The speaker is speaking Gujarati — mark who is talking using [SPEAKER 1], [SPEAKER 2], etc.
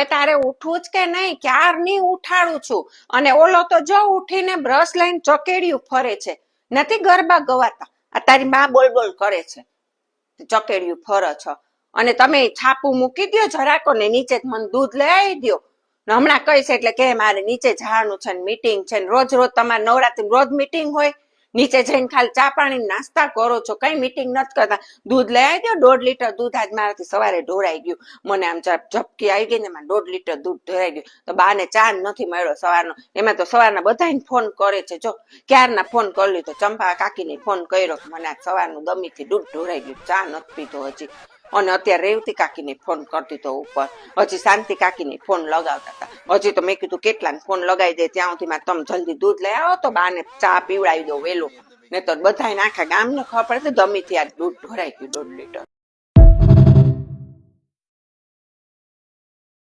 [SPEAKER 1] તારે ઉઠવું જ કે નહીં? ક્યારની ઉઠાડું છું. અને ઓલો તો જો ઉઠીને બ્રશ લઈને ચકેડિયું ફરે છે. નથી ગરબા ગવાતા. આ તારી માં બોલ બોલ કરે છે, ચકેડિયું ફરે છો. અને તમે છાપું મૂકી દો જરાકો ને નીચે મને દૂધ લઈ આવી દો. હમણાં કહીશ એટલે કે મારે નીચે જવાનું છે ને મીટિંગ છે ને. રોજ રોજ તમારે નવરાત્રી રોજ મીટિંગ હોય? નીચે જઈને ખાલી ચા પાણી નાસ્તા કરો છો, કઈ મીટિંગ નથી કરતા. દૂધ લઈ આવી દો. 1.5 લીટર દૂધ આજ મારાથી સવારે ઢોળાઈ ગયું. મને આમ ઝપકી આવી ગઈ ને એમાં 1.5 લીટર દૂધ ઢોળાઈ ગયું. તો બાને ચા નથી મળ્યો સવારનો. એમાં તો સવારના બધાને ફોન કરે છે. જો ક્યારના ફોન કરી લીધો. ચંપા કાકીને ફોન કર્યો, મને આજ સવારનું ગમીથી દૂધ ઢોળાઈ ગયું, ચા નથી પીધો હજી. અને અત્યારે રેવતી કાકીને ફોન કરતી તો ઉપર, હજી શાંતિ કાકીને ફોન લગાવતા હતા. હજી તો મેં કીધું કેટલાને ફોન લગાવી દે ત્યાં સુધીમાં તમે જલ્દી દૂધ લઈ આવો તો બાને ચા પીવડાવી દો વેલું. ને તો બધાને આખા ગામને ખબર પડે ગમીથી આ દૂધ ઢોળાઈ ગયું 1.5 લીટર.